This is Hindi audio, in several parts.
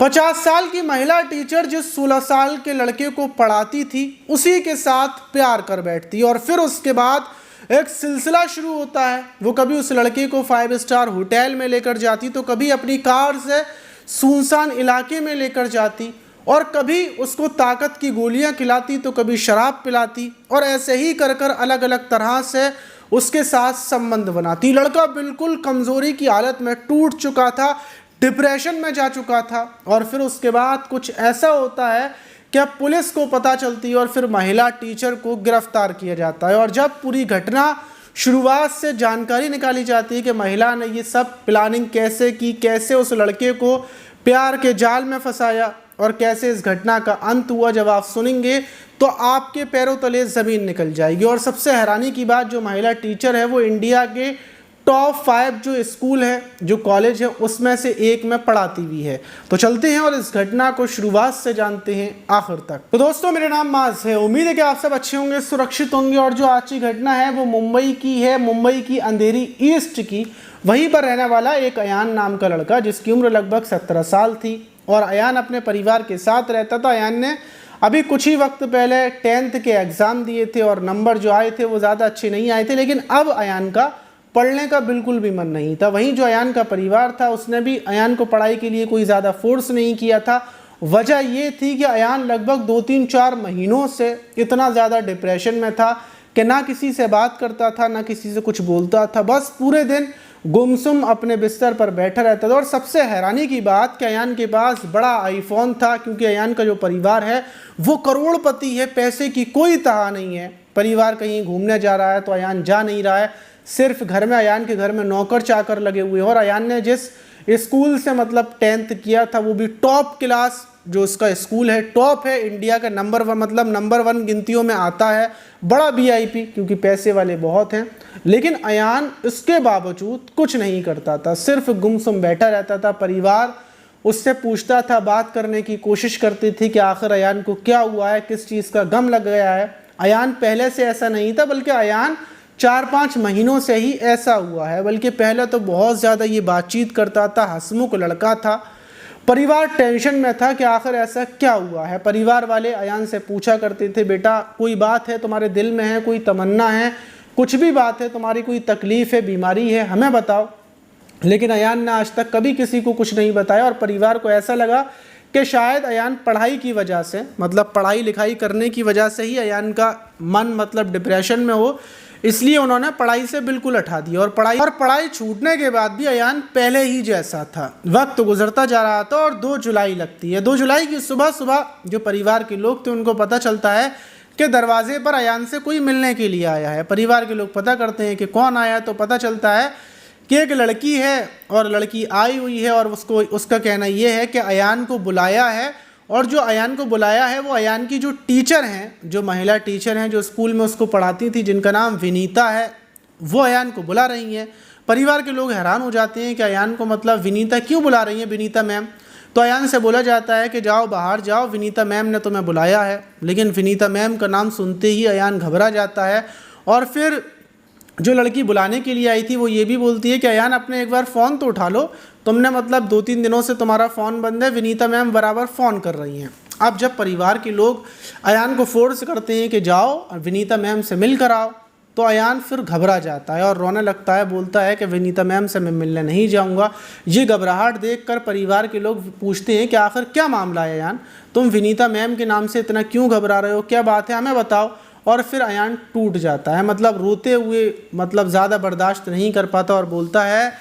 50 साल की महिला टीचर जिस 16 साल के लड़के को पढ़ाती थी उसी के साथ प्यार कर बैठती और फिर उसके बाद एक सिलसिला शुरू होता है। वो कभी उस लड़के को 5 स्टार होटल में लेकर जाती तो कभी अपनी कार से सुनसान इलाके में लेकर जाती और कभी उसको ताकत की गोलियां खिलाती तो कभी शराब पिलाती और ऐसे ही कर कर अलग अलग तरह से उसके साथ संबंध बनाती। लड़का बिल्कुल कमज़ोरी की हालत में टूट चुका था, डिप्रेशन में जा चुका था और फिर उसके बाद कुछ ऐसा होता है कि पुलिस को पता चलती है और फिर महिला टीचर को गिरफ्तार किया जाता है। और जब पूरी घटना शुरुआत से जानकारी निकाली जाती है कि महिला ने ये सब प्लानिंग कैसे की, कैसे उस लड़के को प्यार के जाल में फंसाया और कैसे इस घटना का अंत हुआ, जब आप सुनेंगे तो आपके पैरों तले ज़मीन निकल जाएगी। और सबसे हैरानी की बात, जो महिला टीचर है वो इंडिया के टॉप 5 जो स्कूल है, जो कॉलेज है, उसमें से एक में पढ़ाती भी है। तो चलते हैं और इस घटना को शुरुआत से जानते हैं आखिर तक। तो दोस्तों, मेरा नाम माज है, उम्मीद है कि आप सब अच्छे होंगे, सुरक्षित होंगे। और जो आज की घटना है वो मुंबई की है, मुंबई की अंधेरी ईस्ट की। वहीं पर रहने वाला एक अयान नाम का लड़का जिसकी उम्र लगभग 17 साल थी और अयान अपने परिवार के साथ रहता था। अयान ने अभी कुछ ही वक्त पहले 10th के एग्ज़ाम दिए थे और नंबर जो आए थे वो ज़्यादा अच्छे नहीं आए थे, लेकिन अब अयान का पढ़ने का बिल्कुल भी मन नहीं था। वहीं जो अयान का परिवार था उसने भी अयान को पढ़ाई के लिए कोई ज़्यादा फोर्स नहीं किया था। वजह ये थी कि अयान लगभग 2-3-4 महीनों से इतना ज़्यादा डिप्रेशन में था कि ना किसी से बात करता था, ना किसी से कुछ बोलता था, बस पूरे दिन गुमसुम अपने बिस्तर पर बैठा रहता था। और सबसे हैरानी की बात कि अयान के पास बड़ा आईफोन था, क्योंकि अयान का जो परिवार है वो करोड़पति है, पैसे की कोई तहा नहीं है। परिवार कहीं घूमने जा रहा है तो अयान जा नहीं रहा है, सिर्फ घर में अयान के घर में नौकर चाकर लगे हुए हैं। और अयान ने जिस स्कूल से मतलब 10th किया था वो भी टॉप क्लास जो उसका स्कूल है, टॉप है, इंडिया का नंबर 1 मतलब नंबर 1 गिनतियों में आता है, बड़ा VIP, क्योंकि पैसे वाले बहुत हैं। लेकिन अयान इसके बावजूद कुछ नहीं करता था, सिर्फ गुमसुम बैठा रहता था। परिवार उससे पूछता था, बात करने की कोशिश करती थी कि आखिर अयान को क्या हुआ है, किस चीज़ का गम लग गया है। अयान पहले से ऐसा नहीं था, बल्कि अयान 4-5 महीनों से ही ऐसा हुआ है। बल्कि पहले तो बहुत ज़्यादा ये बातचीत करता था, हंसमुख लड़का था। परिवार टेंशन में था कि आखिर ऐसा क्या हुआ है। परिवार वाले अयान से पूछा करते थे, बेटा कोई बात है तुम्हारे दिल में है, कोई तमन्ना है, कुछ भी बात है, तुम्हारी कोई तकलीफ़ है, बीमारी है, हमें बताओ। लेकिन अयान ने आज तक कभी किसी को कुछ नहीं बताया और परिवार को ऐसा लगा कि शायद अयान पढ़ाई की वजह से, मतलब पढ़ाई लिखाई करने की वजह से ही अयान का मन मतलब डिप्रेशन में हो, इसलिए उन्होंने पढ़ाई से बिल्कुल हटा दिया। और पढ़ाई छूटने के बाद भी अयान पहले ही जैसा था। वक्त गुजरता जा रहा था और 2 जुलाई लगती है। 2 जुलाई की सुबह सुबह जो परिवार के लोग थे उनको पता चलता है कि दरवाजे पर अयान से कोई मिलने के लिए आया है। परिवार के लोग पता करते हैं कि कौन आया, तो पता चलता है कि एक लड़की है और लड़की आई हुई है और उसका कहना ये है कि अयान को बुलाया है। और जो अयान को बुलाया है वो अयान की जो टीचर हैं, जो महिला टीचर हैं जो स्कूल में उसको पढ़ाती थी, जिनका नाम विनीता है, वो अयान को बुला रही हैं। परिवार के लोग हैरान हो जाते हैं कि अयान को मतलब विनीता क्यों बुला रही हैं, विनीता मैम। तो अयान से बोला जाता है कि जाओ बाहर जाओ, विनीता मैम ने तुम्हें बुलाया है। लेकिन विनीता मैम का नाम सुनते ही अयान घबरा जाता है और फिर जो लड़की बुलाने के लिए आई थी वो ये भी बोलती है कि अयान अपने एक बार फ़ोन तो उठा लो, तुमने मतलब 2-3 दिनों से तुम्हारा फ़ोन बंद है, विनीता मैम बराबर फ़ोन कर रही हैं। अब जब परिवार के लोग अयान को फोर्स करते हैं कि जाओ विनीता मैम से मिल कर आओ, तो अयान फिर घबरा जाता है और रोने लगता है, बोलता है कि विनीता मैम से मैं मिलने नहीं जाऊंगा। ये घबराहट देखकर परिवार के लोग पूछते हैं कि आखिर क्या मामला है अयान, तुम विनीता मैम के नाम से इतना क्यों घबरा रहे हो, क्या बात है, हमें बताओ। और फिर अयान टूट जाता है, मतलब रोते हुए, मतलब ज़्यादा बर्दाश्त नहीं कर पाता और बोलता है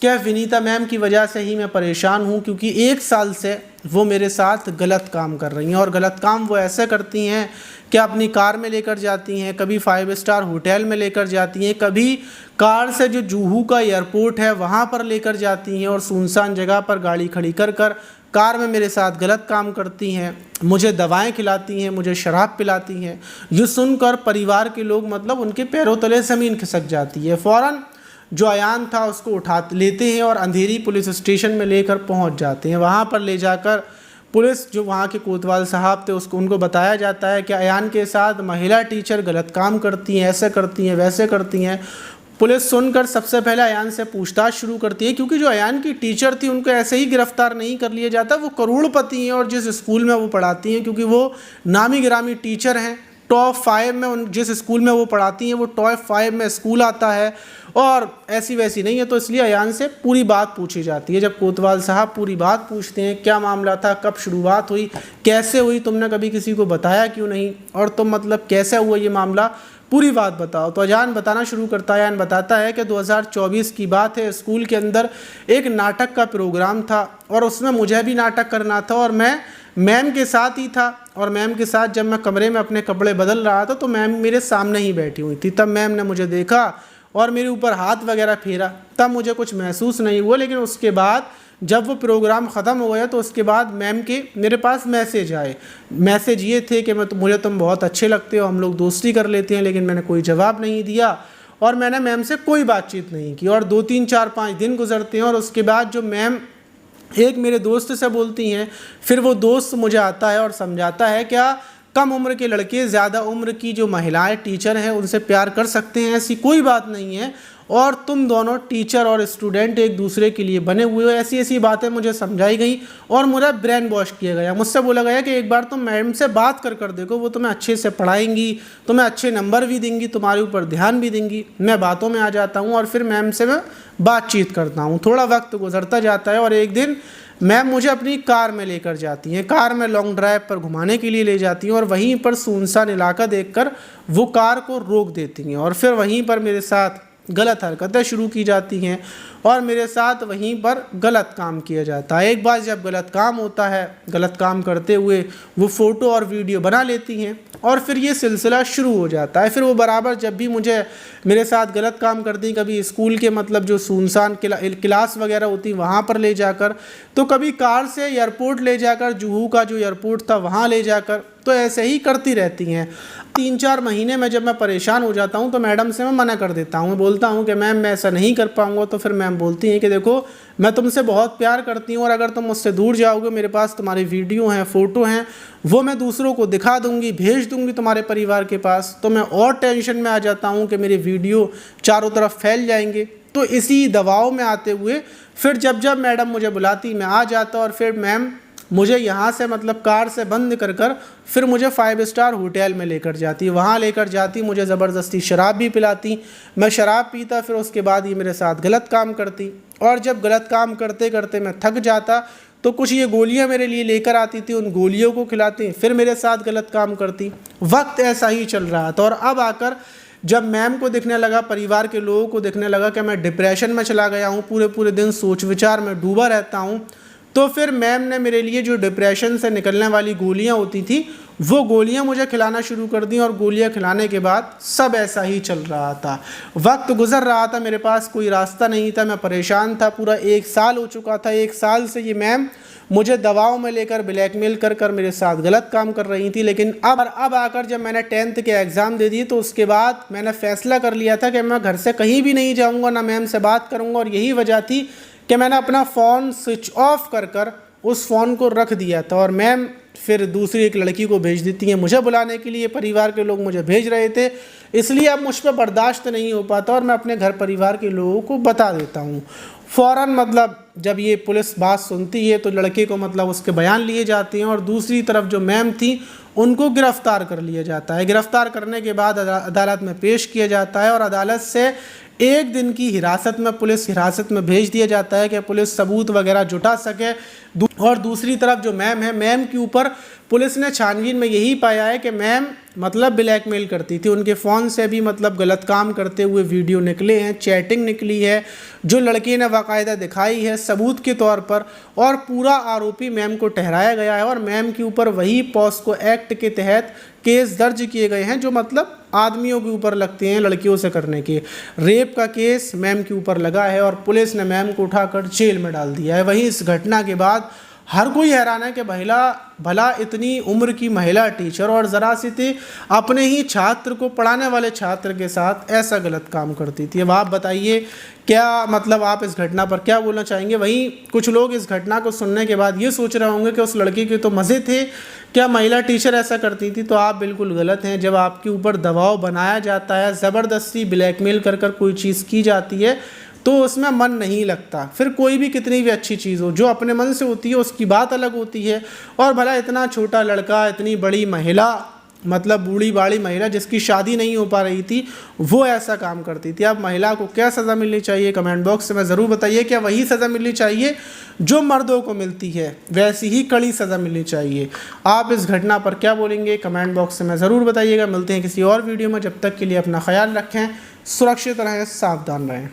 कि विनीता मैम की वजह से ही मैं परेशान हूँ, क्योंकि 1 साल से वो मेरे साथ गलत काम कर रही हैं। और गलत काम वो ऐसे करती हैं कि अपनी कार में लेकर जाती हैं, कभी 5 स्टार होटल में लेकर जाती हैं, कभी कार से जो जुहू का एयरपोर्ट है वहाँ पर लेकर जाती हैं और सुनसान जगह पर गाड़ी खड़ी कर कर कार में मेरे साथ गलत काम करती हैं, मुझे दवाएं खिलाती हैं, मुझे शराब पिलाती हैं। ये सुनकर परिवार के लोग मतलब उनके पैरों तले ज़मीन खिसक जाती है। फ़ौरन जो अयान था उसको उठा लेते हैं और अंधेरी पुलिस स्टेशन में लेकर पहुंच जाते हैं। वहां पर ले जाकर पुलिस, जो वहां के कोतवाल साहब थे, उनको बताया जाता है कि अयान के साथ महिला टीचर गलत काम करती हैं, ऐसे करती हैं, वैसे करती हैं। पुलिस सुनकर सबसे पहले अयान से पूछताछ शुरू करती है, क्योंकि जो अयान की टीचर थी उनको ऐसे ही गिरफ्तार नहीं कर लिया जाता। वो करोड़पति हैं और जिस स्कूल में वो पढ़ाती हैं, क्योंकि वो नामी गिरामी टीचर हैं, टॉप 5 में जिस स्कूल में वो पढ़ाती हैं वो टॉप 5 में स्कूल आता है और ऐसी वैसी नहीं है। तो इसलिए अयान से पूरी बात पूछी जाती है। जब कोतवाल साहब पूरी बात पूछते हैं, क्या मामला था, कब शुरुआत हुई, कैसे हुई, तुमने कभी किसी को बताया क्यों नहीं, और तुम मतलब कैसे हुआ ये मामला, पूरी बात बताओ। तो अयान बताना शुरू करता है। अयान बताता है कि 2024 की बात है, स्कूल के अंदर एक नाटक का प्रोग्राम था और उसमें मुझे भी नाटक करना था और मैं मैम के साथ ही था। और मैम के साथ जब मैं कमरे में अपने कपड़े बदल रहा था तो मैम मेरे सामने ही बैठी हुई थी। तब मैम ने मुझे देखा और मेरे ऊपर हाथ वगैरह फेरा। तब मुझे कुछ महसूस नहीं हुआ, लेकिन उसके बाद जब वो प्रोग्राम ख़त्म हो गया तो उसके बाद मैम के मेरे पास मैसेज आए। मैसेज ये थे कि मुझे तुम बहुत अच्छे लगते हो, हम लोग दोस्ती कर लेते हैं। लेकिन मैंने कोई जवाब नहीं दिया और मैंने मैम से कोई बातचीत नहीं की। और 2 3 4 5 दिन गुजरते हैं और उसके बाद जो मैम एक मेरे दोस्त से बोलती हैं, फिर वो दोस्त मुझे आता है और समझाता है क्या कम उम्र के लड़के ज़्यादा उम्र की जो महिलाएं टीचर हैं उनसे प्यार कर सकते हैं, ऐसी कोई बात नहीं है, और तुम दोनों टीचर और स्टूडेंट एक दूसरे के लिए बने हुए हो। ऐसी ऐसी बातें मुझे समझाई गई और मुझे ब्रेन वॉश किया गया। मुझसे बोला गया कि एक बार तुम मैडम से बात कर देखो, वो तुम्हें अच्छे से पढ़ाएंगी, तुम्हें अच्छे नंबर भी देंगी, तुम्हारे ऊपर ध्यान भी देंगी। मैं बातों में आ जाता हूँ और फिर मैम से मैं बातचीत करता हूँ। थोड़ा वक्त गुजरता जाता है और एक दिन मैम मुझे अपनी कार में लेकर जाती हैं। कार में लॉन्ग ड्राइव पर घुमाने के लिए ले जाती हैं और वहीं पर सुनसान इलाका देखकर वो कार को रोक देती हैं और फिर वहीं पर मेरे साथ गलत हरकतें शुरू की जाती हैं और मेरे साथ वहीं पर गलत काम किया जाता है। एक बार जब गलत काम होता है, गलत काम करते हुए वो फ़ोटो और वीडियो बना लेती हैं और फिर ये सिलसिला शुरू हो जाता है। फिर वो बराबर जब भी मुझे मेरे साथ गलत काम करती हैं, कभी स्कूल के मतलब जो सुनसान क्लास वगैरह होती वहाँ पर ले जाकर, तो कभी कार से एयरपोर्ट ले जाकर, जुहू का जो एयरपोर्ट था वहाँ ले जाकर, तो ऐसे ही करती रहती हैं। 3 4 महीने में जब मैं परेशान हो जाता हूँ तो मैडम से मैं मना कर देता हूँ। बोलता हूँ कि मैम मैं ऐसा नहीं कर पाऊँगा। तो फिर मैम बोलती हैं कि देखो मैं तुमसे बहुत प्यार करती हूँ और अगर तुम मुझसे दूर जाओगे, मेरे पास तुम्हारी वीडियो हैं, फ़ोटो हैं, वो मैं दूसरों को दिखा दूँगी, भेज दूँगी तुम्हारे परिवार के पास, तो मैं और टेंशन में आ जाता हूँ कि मेरे वीडियो चारों तरफ फैल जाएंगे। तो इसी दबाव में आते हुए फिर जब जब मैडम मुझे बुलाती मैं आ जाता और फिर मैम मुझे यहाँ से मतलब कार से बंद कर फिर मुझे 5 स्टार होटल में लेकर जाती। वहाँ लेकर जाती, मुझे ज़बरदस्ती शराब भी पिलाती, मैं शराब पीता, फिर उसके बाद ये मेरे साथ गलत काम करती। और जब गलत काम करते करते मैं थक जाता तो कुछ ये गोलियाँ मेरे लिए लेकर आती थी, उन गोलियों को खिलाती, फिर मेरे साथ गलत काम करती। वक्त ऐसा ही चल रहा था और अब आकर जब मैम को दिखने लगा, परिवार के लोगों को दिखने लगा कि मैं डिप्रेशन में चला गया हूँ, पूरे पूरे दिन सोच विचार में डूबा रहता हूँ, तो फिर मैम ने मेरे लिए जो डिप्रेशन से निकलने वाली गोलियाँ होती थी वो गोलियाँ मुझे खिलाना शुरू कर दी। और गोलियाँ खिलाने के बाद सब ऐसा ही चल रहा था। वक्त गुजर रहा था, मेरे पास कोई रास्ता नहीं था, मैं परेशान था। पूरा 1 साल हो चुका था। 1 साल से ये मैम मुझे दबाव में लेकर ब्लैकमेल कर मेरे साथ गलत काम कर रही थी। लेकिन अब आकर जब मैंने 10th के एग्ज़ाम दे दिए तो उसके बाद मैंने फ़ैसला कर लिया था कि मैं घर से कहीं भी नहीं जाऊँगा, ना मैम से बात करूँगा। और यही वजह थी कि मैंने अपना फ़ोन स्विच ऑफ कर उस फ़ोन को रख दिया था। और मैम फिर दूसरी एक लड़की को भेज देती हैं मुझे बुलाने के लिए। परिवार के लोग मुझे भेज रहे थे, इसलिए अब मुझ पर बर्दाश्त नहीं हो पाता और मैं अपने घर परिवार के लोगों को बता देता हूँ फ़ौरन। मतलब जब ये पुलिस बात सुनती है तो लड़के को मतलब उसके बयान लिए जाते हैं और दूसरी तरफ जो मैम थी उनको गिरफ़्तार कर लिया जाता है। गिरफ़्तार करने के बाद अदालत में पेश किया जाता है और अदालत से 1 दिन की हिरासत में, पुलिस हिरासत में भेज दिया जाता है कि पुलिस सबूत वगैरह जुटा सके। और दूसरी तरफ जो मैम है, मैम के ऊपर पुलिस ने छानबीन में यही पाया है कि मैम मतलब ब्लैकमेल करती थी। उनके फ़ोन से भी मतलब गलत काम करते हुए वीडियो निकले हैं, चैटिंग निकली है जो लड़के ने बाकायदा दिखाई है सबूत के तौर पर, और पूरा आरोपी मैम को ठहराया गया है। और मैम के ऊपर वही पॉस्को एक्ट के तहत केस दर्ज किए गए हैं जो मतलब आदमियों के ऊपर लगते हैं लड़कियों से करने के। रेप का केस मैम के ऊपर लगा है और पुलिस ने मैम को उठाकर जेल में डाल दिया है। वहीं इस घटना के बाद हर कोई हैरान है कि भला इतनी उम्र की महिला टीचर और ज़रा सी थी अपने ही छात्र को, पढ़ाने वाले छात्र के साथ ऐसा गलत काम करती थी। अब आप बताइए क्या मतलब आप इस घटना पर क्या बोलना चाहेंगे। वहीं कुछ लोग इस घटना को सुनने के बाद ये सोच रहे होंगे कि उस लड़की के तो मज़े थे, क्या महिला टीचर ऐसा करती थी। तो आप बिल्कुल गलत हैं। जब आपके ऊपर दबाव बनाया जाता है, ज़बरदस्ती ब्लैकमेल कर कर कोई चीज़ की जाती है तो उसमें मन नहीं लगता। फिर कोई भी कितनी भी अच्छी चीज़ हो, जो अपने मन से होती है उसकी बात अलग होती है। और भला इतना छोटा लड़का, इतनी बड़ी महिला, मतलब बूढ़ी बाड़ी महिला जिसकी शादी नहीं हो पा रही थी, वो ऐसा काम करती थी। अब महिला को क्या सज़ा मिलनी चाहिए, कमेंट बॉक्स में ज़रूर बताइए। क्या वही सज़ा मिलनी चाहिए जो मर्दों को मिलती है, वैसी ही कड़ी सज़ा मिलनी चाहिए। आप इस घटना पर क्या बोलेंगे, कमेंट बॉक्स में ज़रूर बताइएगा। मिलते हैं किसी और वीडियो में, जब तक के लिए अपना ख्याल रखें, सुरक्षित रहें, सावधान रहें।